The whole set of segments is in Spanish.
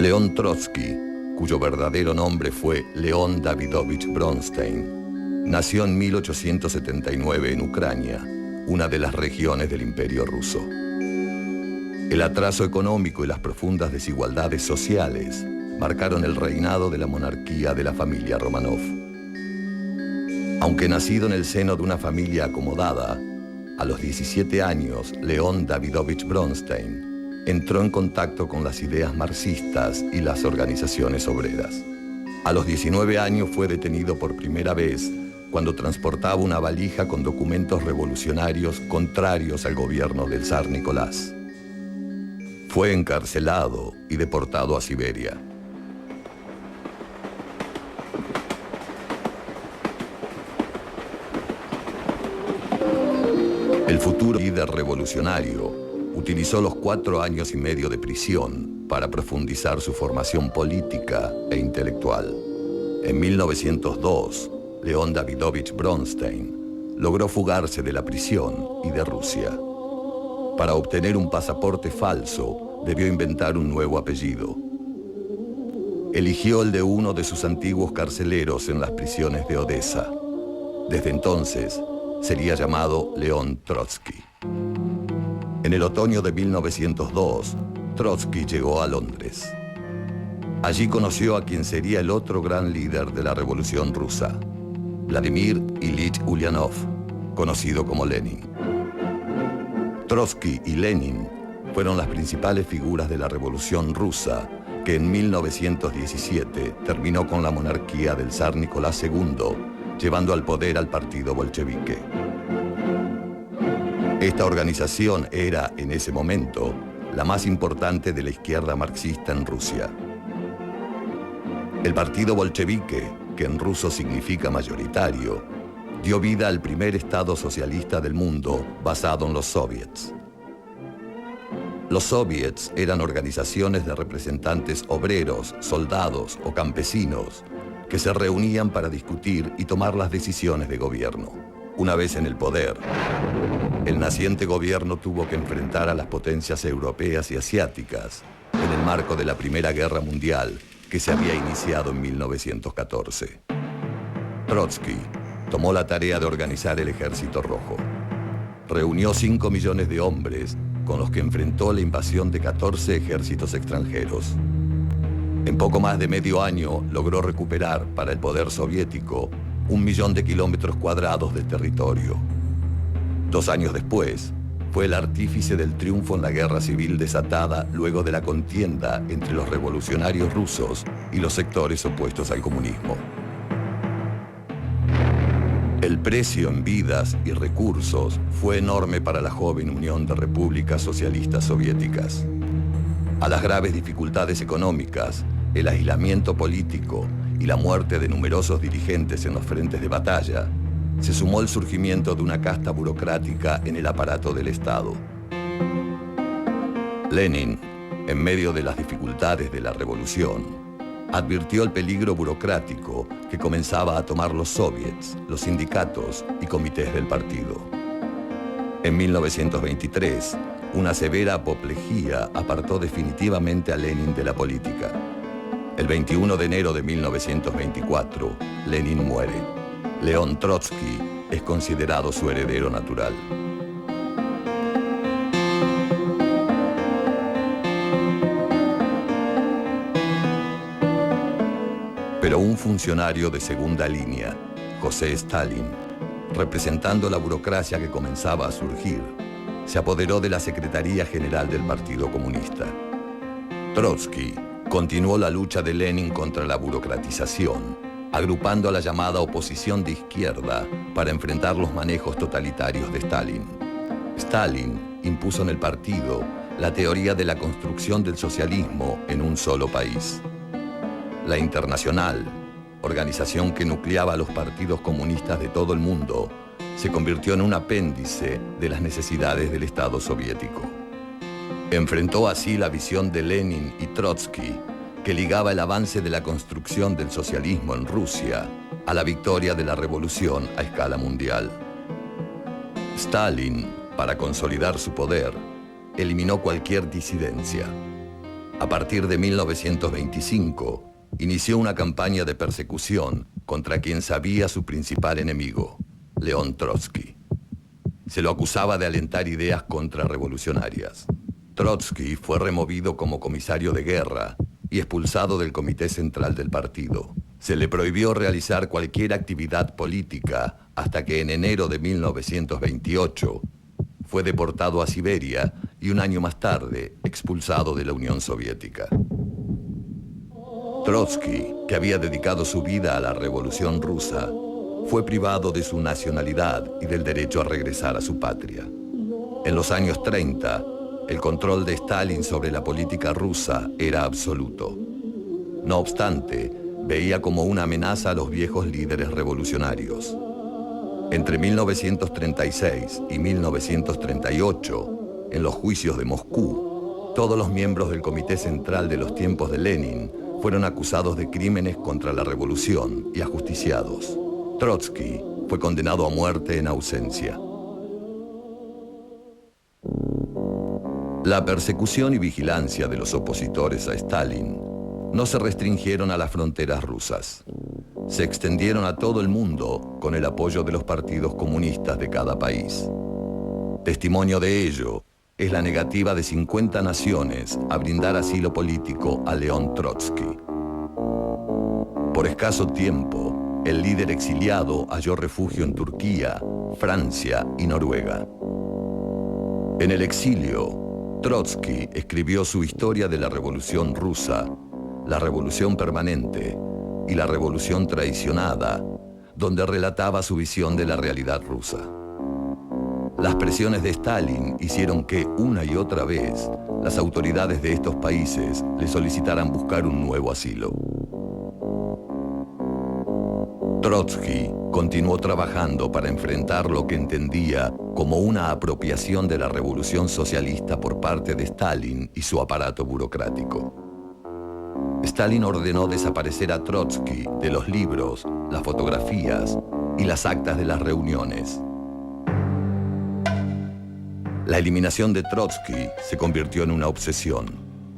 León Trotsky, cuyo verdadero nombre fue León Davidovich Bronstein, nació en 1879 en Ucrania, una de las regiones del Imperio Ruso. El atraso económico y las profundas desigualdades sociales marcaron el reinado de la monarquía de la familia Romanov. Aunque nacido en el seno de una familia acomodada, a los 17 años, León Davidovich Bronstein entró en contacto con las ideas marxistas y las organizaciones obreras. A los 19 años fue detenido por primera vez cuando transportaba una valija con documentos revolucionarios contrarios al gobierno del zar Nicolás. Fue encarcelado y deportado a Siberia. El futuro líder revolucionario utilizó los 4 años y medio de prisión para profundizar su formación política e intelectual. En 1902, León Davidovich Bronstein logró fugarse de la prisión y de Rusia. Para obtener un pasaporte falso, debió inventar un nuevo apellido. Eligió el de uno de sus antiguos carceleros en las prisiones de Odessa. Desde entonces, sería llamado León Trotsky. En el otoño de 1902, Trotsky llegó a Londres. Allí conoció a quien sería el otro gran líder de la Revolución Rusa, Vladimir Ilich Ulyanov, conocido como Lenin. Trotsky y Lenin fueron las principales figuras de la Revolución Rusa, que en 1917 terminó con la monarquía del zar Nicolás II, llevando al poder al partido bolchevique. Esta organización era, en ese momento, la más importante de la izquierda marxista en Rusia. El partido bolchevique, que en ruso significa mayoritario, dio vida al primer Estado socialista del mundo basado en los soviets. Los soviets eran organizaciones de representantes obreros, soldados o campesinos que se reunían para discutir y tomar las decisiones de gobierno. Una vez en el poder, el naciente gobierno tuvo que enfrentar a las potencias europeas y asiáticas en el marco de la Primera Guerra Mundial que se había iniciado en 1914. Trotsky tomó la tarea de organizar el Ejército Rojo. Reunió 5 millones de hombres con los que enfrentó la invasión de 14 ejércitos extranjeros. En poco más de medio año logró recuperar para el poder soviético 1 millón de kilómetros cuadrados de territorio. 2 años después, fue el artífice del triunfo en la guerra civil desatada luego de la contienda entre los revolucionarios rusos y los sectores opuestos al comunismo. El precio en vidas y recursos fue enorme para la joven Unión de Repúblicas Socialistas Soviéticas. A las graves dificultades económicas, el aislamiento político y la muerte de numerosos dirigentes en los frentes de batalla, se sumó el surgimiento de una casta burocrática en el aparato del Estado. Lenin, en medio de las dificultades de la revolución, advirtió el peligro burocrático que comenzaba a tomar los soviets, los sindicatos y comités del partido. En 1923, una severa apoplejía apartó definitivamente a Lenin de la política. El 21 de enero de 1924, Lenin muere. León Trotsky es considerado su heredero natural. Pero un funcionario de segunda línea, José Stalin, representando la burocracia que comenzaba a surgir, se apoderó de la Secretaría General del Partido Comunista. Trotsky continuó la lucha de Lenin contra la burocratización, agrupando a la llamada oposición de izquierda para enfrentar los manejos totalitarios de Stalin. Stalin impuso en el partido la teoría de la construcción del socialismo en un solo país. La Internacional, organización que nucleaba a los partidos comunistas de todo el mundo, se convirtió en un apéndice de las necesidades del Estado soviético. Enfrentó así la visión de Lenin y Trotsky, que ligaba el avance de la construcción del socialismo en Rusia a la victoria de la revolución a escala mundial. Stalin, para consolidar su poder, eliminó cualquier disidencia. A partir de 1925, inició una campaña de persecución contra quien sabía su principal enemigo, León Trotsky. Se lo acusaba de alentar ideas contrarrevolucionarias. Trotsky fue removido como comisario de guerra y expulsado del Comité Central del partido. Se le prohibió realizar cualquier actividad política hasta que en enero de 1928 fue deportado a Siberia y un año más tarde expulsado de la Unión Soviética. Trotsky, que había dedicado su vida a la Revolución Rusa, fue privado de su nacionalidad y del derecho a regresar a su patria. En los años 30, el control de Stalin sobre la política rusa era absoluto. No obstante, veía como una amenaza a los viejos líderes revolucionarios. Entre 1936 y 1938, en los juicios de Moscú, todos los miembros del Comité Central de los tiempos de Lenin fueron acusados de crímenes contra la revolución y ajusticiados. Trotsky fue condenado a muerte en ausencia. La persecución y vigilancia de los opositores a Stalin no se restringieron a las fronteras rusas. Se extendieron a todo el mundo con el apoyo de los partidos comunistas de cada país. Testimonio de ello es la negativa de 50 naciones a brindar asilo político a León Trotsky. Por escaso tiempo, el líder exiliado halló refugio en Turquía, Francia y Noruega. En el exilio, Trotsky escribió su historia de la Revolución Rusa, la Revolución Permanente y la Revolución Traicionada, donde relataba su visión de la realidad rusa. Las presiones de Stalin hicieron que, una y otra vez, las autoridades de estos países le solicitaran buscar un nuevo asilo. Trotsky continuó trabajando para enfrentar lo que entendía como una apropiación de la revolución socialista por parte de Stalin y su aparato burocrático. Stalin ordenó desaparecer a Trotsky de los libros, las fotografías y las actas de las reuniones. La eliminación de Trotsky se convirtió en una obsesión.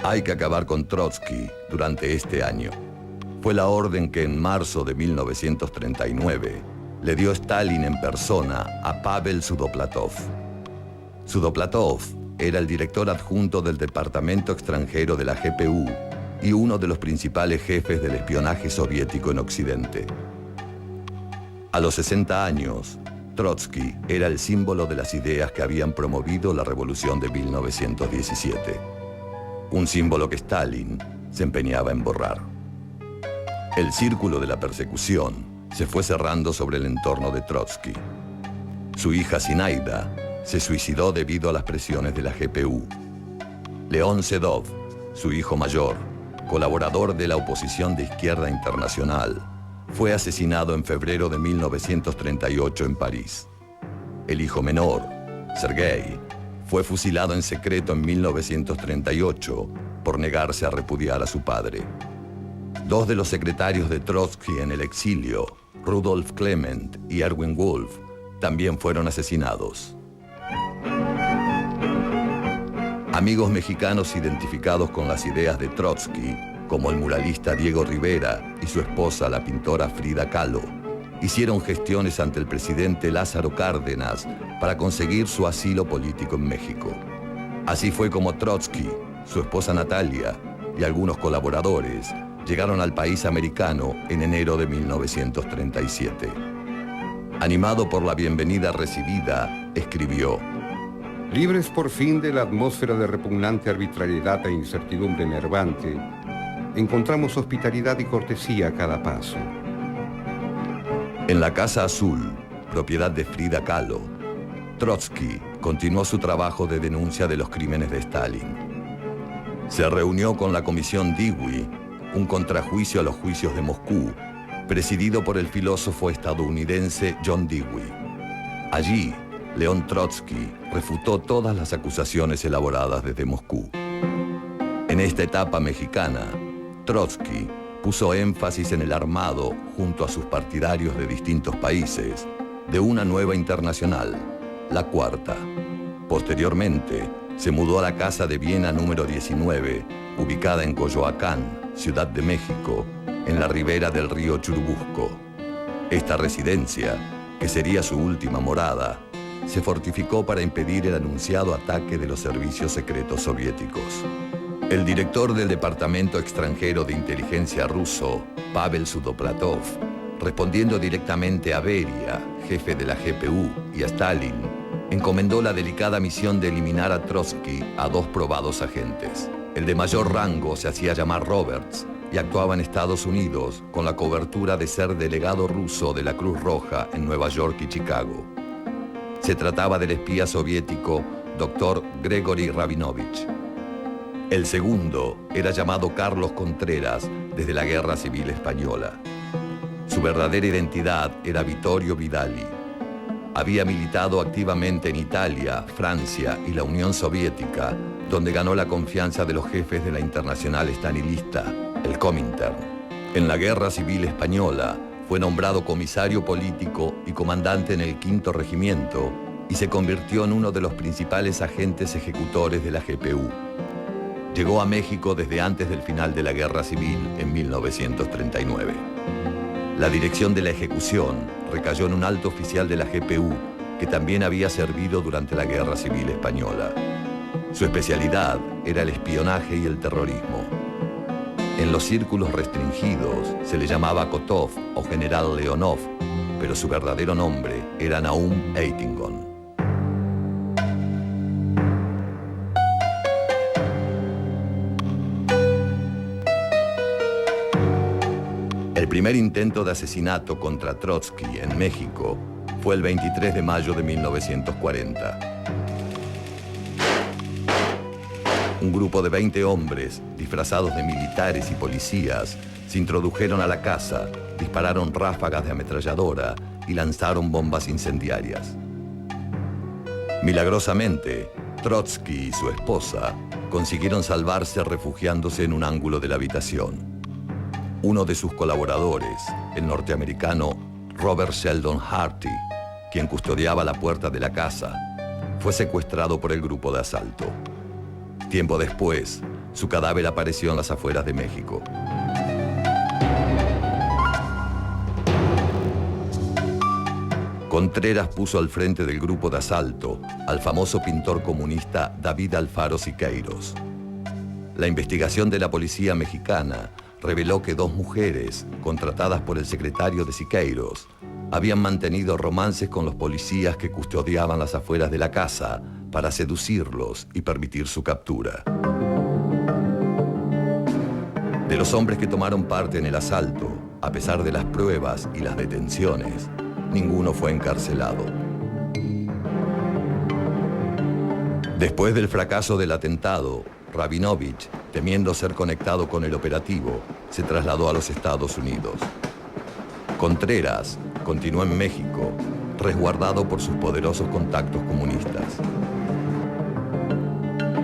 Hay que acabar con Trotsky durante este año. Fue la orden que en marzo de 1939 le dio Stalin en persona a Pavel Sudoplatov. Sudoplatov era el director adjunto del Departamento Extranjero de la GPU y uno de los principales jefes del espionaje soviético en Occidente. A los 60 años, Trotsky era el símbolo de las ideas que habían promovido la revolución de 1917. Un símbolo que Stalin se empeñaba en borrar. El círculo de la persecución se fue cerrando sobre el entorno de Trotsky. Su hija Zinaida se suicidó debido a las presiones de la GPU. León Sedov, su hijo mayor, colaborador de la oposición de izquierda internacional, fue asesinado en febrero de 1938 en París. El hijo menor, Sergei, fue fusilado en secreto en 1938 por negarse a repudiar a su padre. Dos de los secretarios de Trotsky en el exilio, Rudolf Clement y Erwin Wolf, también fueron asesinados. Amigos mexicanos identificados con las ideas de Trotsky, como el muralista Diego Rivera y su esposa, la pintora Frida Kahlo, hicieron gestiones ante el presidente Lázaro Cárdenas para conseguir su asilo político en México. Así fue como Trotsky, su esposa Natalia y algunos colaboradores llegaron al país americano en enero de 1937. Animado por la bienvenida recibida, escribió: libres por fin de la atmósfera de repugnante arbitrariedad e incertidumbre enervante, encontramos hospitalidad y cortesía a cada paso. En la Casa Azul, propiedad de Frida Kahlo, Trotsky continuó su trabajo de denuncia de los crímenes de Stalin. Se reunió con la Comisión Dewey, un contrajuicio a los juicios de Moscú, presidido por el filósofo estadounidense John Dewey. Allí, León Trotsky refutó todas las acusaciones elaboradas desde Moscú. En esta etapa mexicana, Trotsky puso énfasis en el armado, junto a sus partidarios de distintos países, de una nueva internacional, la Cuarta. Posteriormente, Se mudó a la casa de Viena número 19, ubicada en Coyoacán, Ciudad de México, en la ribera del río Churubusco. Esta residencia, que sería su última morada, se fortificó para impedir el anunciado ataque de los servicios secretos soviéticos. El director del Departamento Extranjero de Inteligencia ruso, Pavel Sudoplatov, respondiendo directamente a Beria, jefe de la GPU, y a Stalin, encomendó la delicada misión de eliminar a Trotsky a dos probados agentes. El de mayor rango se hacía llamar Roberts y actuaba en Estados Unidos con la cobertura de ser delegado ruso de la Cruz Roja en Nueva York y Chicago. Se trataba del espía soviético Dr. Gregory Rabinovich. El segundo era llamado Carlos Contreras desde la Guerra Civil Española. Su verdadera identidad era Vittorio Vidali. Había militado activamente en Italia, Francia y la Unión Soviética, donde ganó la confianza de los jefes de la Internacional Stalinista, el Comintern. En la Guerra Civil Española fue nombrado comisario político y comandante en el V Regimiento y se convirtió en uno de los principales agentes ejecutores de la GPU. Llegó a México desde antes del final de la Guerra Civil en 1939. La dirección de la ejecución recayó en un alto oficial de la GPU que también había servido durante la Guerra Civil Española. Su especialidad era el espionaje y el terrorismo. En los círculos restringidos se le llamaba Kotov o General Leonov, pero su verdadero nombre era Nahum Eitingon. El primer intento de asesinato contra Trotsky en México fue el 23 de mayo de 1940. Un grupo de 20 hombres, disfrazados de militares y policías, se introdujeron a la casa, dispararon ráfagas de ametralladora y lanzaron bombas incendiarias. Milagrosamente, Trotsky y su esposa consiguieron salvarse refugiándose en un ángulo de la habitación. Uno de sus colaboradores, el norteamericano Robert Sheldon Harty, quien custodiaba la puerta de la casa, fue secuestrado por el grupo de asalto. Tiempo después, su cadáver apareció en las afueras de México. Contreras puso al frente del grupo de asalto al famoso pintor comunista David Alfaro Siqueiros. La investigación de la policía mexicana reveló que dos mujeres, contratadas por el secretario de Siqueiros, habían mantenido romances con los policías que custodiaban las afueras de la casa para seducirlos y permitir su captura. De los hombres que tomaron parte en el asalto, a pesar de las pruebas y las detenciones, ninguno fue encarcelado. Después del fracaso del atentado, Rabinovich, temiendo ser conectado con el operativo, se trasladó a los Estados Unidos. Contreras continuó en México, resguardado por sus poderosos contactos comunistas.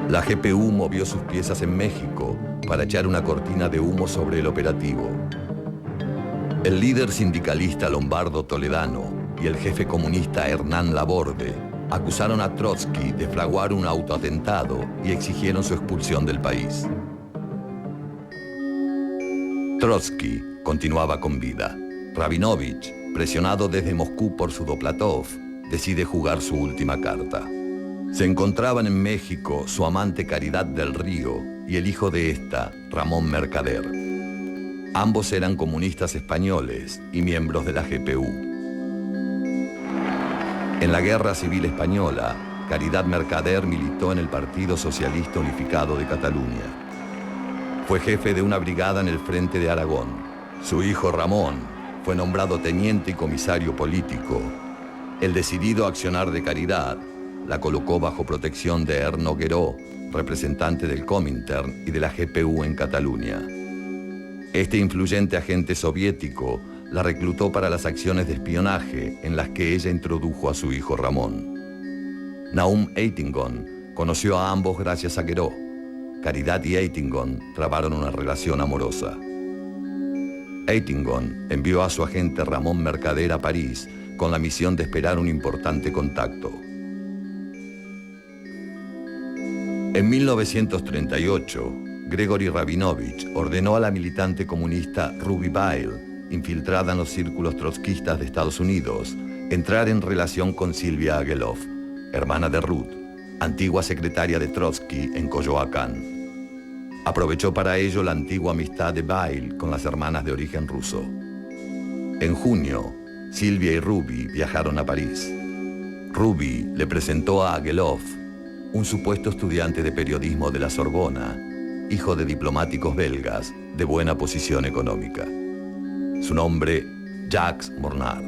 La GPU movió sus piezas en México para echar una cortina de humo sobre el operativo. El líder sindicalista Lombardo Toledano y el jefe comunista Hernán Laborde acusaron a Trotsky de fraguar un autoatentado y exigieron su expulsión del país. Trotsky continuaba con vida. Rabinovich, presionado desde Moscú por Sudoplatov, decide jugar su última carta. Se encontraban en México su amante Caridad del Río y el hijo de esta, Ramón Mercader. Ambos eran comunistas españoles y miembros de la GPU. En la Guerra Civil Española, Caridad Mercader militó en el Partido Socialista Unificado de Cataluña. Fue jefe de una brigada en el Frente de Aragón. Su hijo Ramón fue nombrado teniente y comisario político. El decidido accionar de Caridad la colocó bajo protección de Erno Gueró, representante del Comintern y de la GPU en Cataluña. Este influyente agente soviético la reclutó para las acciones de espionaje en las que ella introdujo a su hijo Ramón. Nahum Eitingon conoció a ambos gracias a Gueró. Caridad y Eitingon trabaron una relación amorosa. Eitingon envió a su agente Ramón Mercader a París con la misión de esperar un importante contacto. En 1938, Gregory Rabinovich ordenó a la militante comunista Ruby Bile, infiltrada en los círculos trotskistas de Estados Unidos, entrar en relación con Silvia Agelov, hermana de Ruth, antigua secretaria de Trotsky en Coyoacán. Aprovechó para ello la antigua amistad de Bile con las hermanas de origen ruso. En junio, Silvia y Ruby viajaron a París. Ruby le presentó a Agelov, un supuesto estudiante de periodismo de la Sorbona, hijo de diplomáticos belgas de buena posición económica. Su nombre, Jacques Mornard.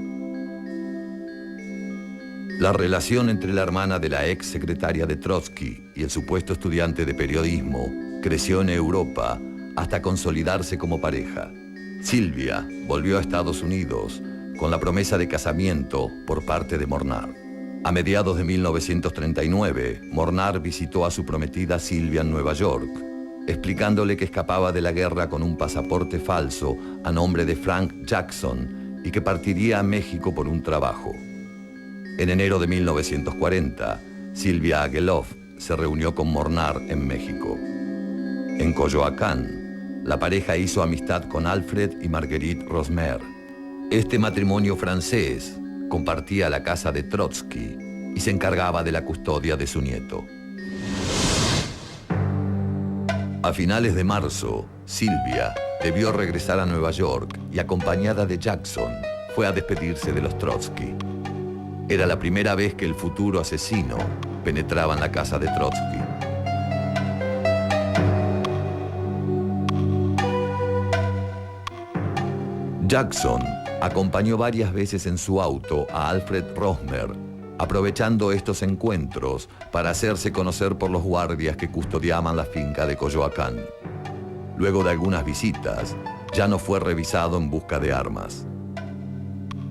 La relación entre la hermana de la ex secretaria de Trotsky y el supuesto estudiante de periodismo creció en Europa hasta consolidarse como pareja. Silvia volvió a Estados Unidos con la promesa de casamiento por parte de Mornard. A mediados de 1939, Mornard visitó a su prometida Silvia en Nueva York, explicándole que escapaba de la guerra con un pasaporte falso a nombre de Frank Jackson y que partiría a México por un trabajo. En enero de 1940, Silvia Agelov se reunió con Mornard en México. En Coyoacán, la pareja hizo amistad con Alfred y Marguerite Rosmer. Este matrimonio francés compartía la casa de Trotsky y se encargaba de la custodia de su nieto. A finales de marzo, Silvia debió regresar a Nueva York y, acompañada de Jackson, fue a despedirse de los Trotsky. Era la primera vez que el futuro asesino penetraba en la casa de Trotsky. Jackson acompañó varias veces en su auto a Alfred Rosmer, aprovechando estos encuentros para hacerse conocer por los guardias que custodiaban la finca de Coyoacán. Luego de algunas visitas, ya no fue revisado en busca de armas.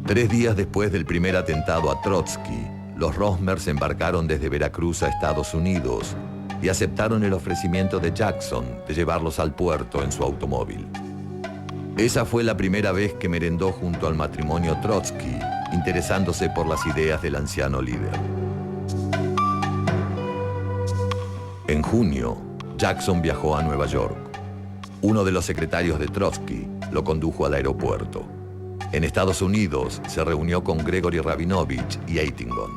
3 días después del primer atentado a Trotsky, los Rosmer se embarcaron desde Veracruz a Estados Unidos y aceptaron el ofrecimiento de Jackson de llevarlos al puerto en su automóvil. Esa fue la primera vez que merendó junto al matrimonio Trotsky, interesándose por las ideas del anciano líder. En junio, Jackson viajó a Nueva York. Uno de los secretarios de Trotsky lo condujo al aeropuerto. En Estados Unidos se reunió con Gregory Rabinovich y Eitingon.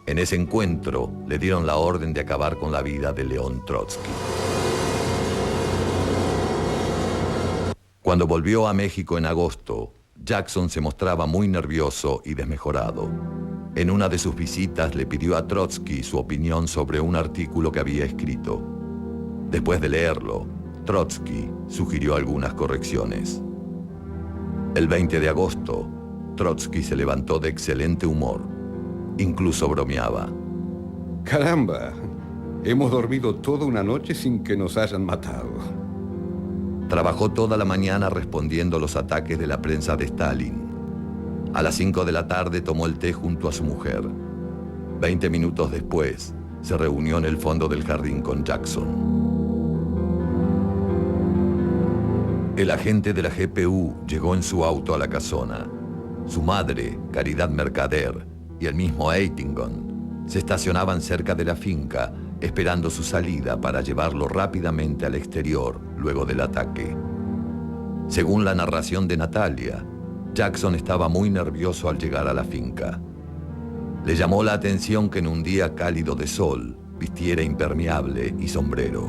En ese encuentro le dieron la orden de acabar con la vida de León Trotsky. Cuando volvió a México en agosto, Jackson se mostraba muy nervioso y desmejorado. En una de sus visitas le pidió a Trotsky su opinión sobre un artículo que había escrito. Después de leerlo, Trotsky sugirió algunas correcciones. El 20 de agosto, Trotsky se levantó de excelente humor. Incluso bromeaba. ¡Caramba! Hemos dormido toda una noche sin que nos hayan matado. Trabajó toda la mañana respondiendo los ataques de la prensa de Stalin. A las 5 de la tarde tomó el té junto a su mujer. 20 minutos después, se reunió en el fondo del jardín con Jackson. El agente de la GPU llegó en su auto a la casona. Su madre, Caridad Mercader, y el mismo Eitingon se estacionaban cerca de la finca, esperando su salida para llevarlo rápidamente al exterior luego del ataque. Según la narración de Natalia, Jackson estaba muy nervioso al llegar a la finca. Le llamó la atención que en un día cálido de sol vistiera impermeable y sombrero.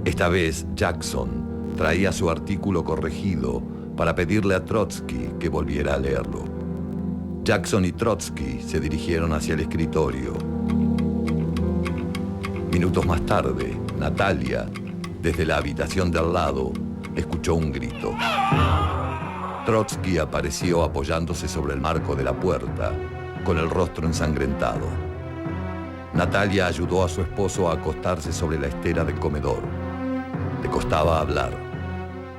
Esta vez Jackson traía su artículo corregido para pedirle a Trotsky que volviera a leerlo. Jackson y Trotsky se dirigieron hacia el escritorio. Minutos más tarde, Natalia, desde la habitación de al lado, escuchó un grito. Trotsky apareció apoyándose sobre el marco de la puerta, con el rostro ensangrentado. Natalia ayudó a su esposo a acostarse sobre la estera del comedor. Le costaba hablar.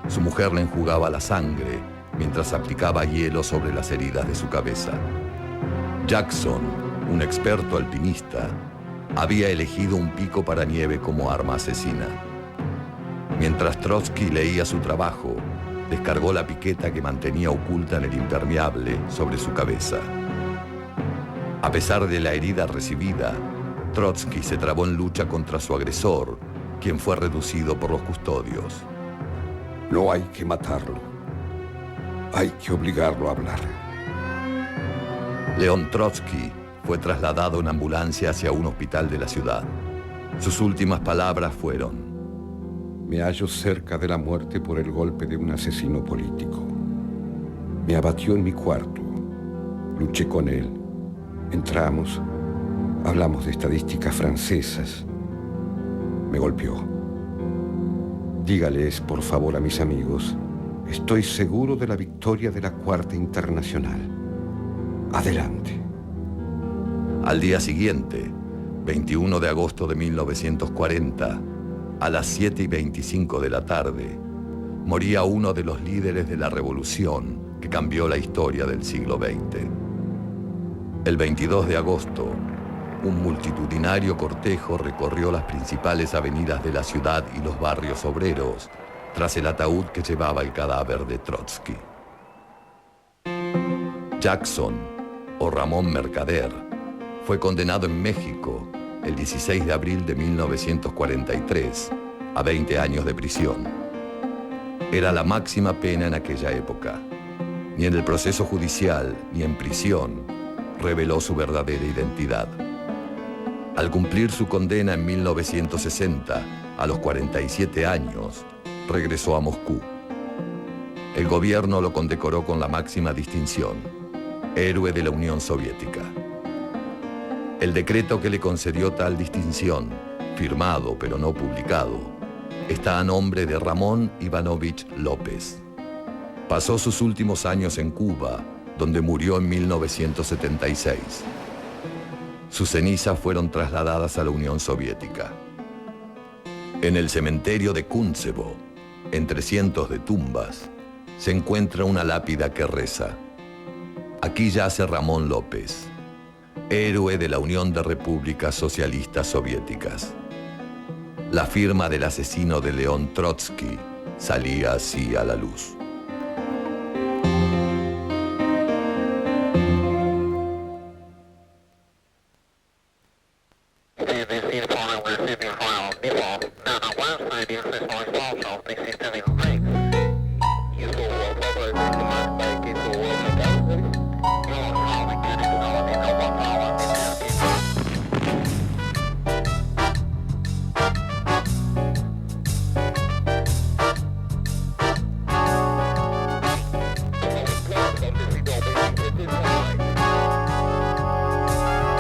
Su mujer le enjugaba la sangre mientras aplicaba hielo sobre las heridas de su cabeza. Jackson, un experto alpinista, había elegido un pico para nieve como arma asesina. Mientras Trotsky leía su trabajo, descargó la piqueta que mantenía oculta en el impermeable sobre su cabeza. A pesar de la herida recibida, Trotsky se trabó en lucha contra su agresor, quien fue reducido por los custodios. No hay que matarlo. Hay que obligarlo a hablar. León Trotsky fue trasladado en ambulancia hacia un hospital de la ciudad. Sus últimas palabras fueron: me hallo cerca de la muerte por el golpe de un asesino político. Me abatió en mi cuarto. Luché con él. Entramos. Hablamos de estadísticas francesas. Me golpeó. Dígales, por favor, a mis amigos, estoy seguro de la victoria de la Cuarta Internacional. Adelante. Al día siguiente, 21 de agosto de 1940, a las 7:25 de la tarde, moría uno de los líderes de la revolución que cambió la historia del siglo XX. El 22 de agosto, un multitudinario cortejo recorrió las principales avenidas de la ciudad y los barrios obreros tras el ataúd que llevaba el cadáver de Trotsky. Jackson, o Ramón Mercader, fue condenado en México el 16 de abril de 1943 a 20 años de prisión. Era la máxima pena en aquella época. Ni en el proceso judicial ni en prisión reveló su verdadera identidad. Al cumplir su condena en 1960, a los 47 años, regresó a Moscú. El gobierno lo condecoró con la máxima distinción, héroe de la Unión Soviética. El decreto que le concedió tal distinción, firmado pero no publicado, está a nombre de Ramón Ivanovich López. Pasó sus últimos años en Cuba, donde murió en 1976. Sus cenizas fueron trasladadas a la Unión Soviética. En el cementerio de Kuntsevo, entre cientos de tumbas, se encuentra una lápida que reza: aquí yace Ramón López, héroe de la Unión de Repúblicas Socialistas Soviéticas. La firma del asesino de León Trotsky salía así a la luz.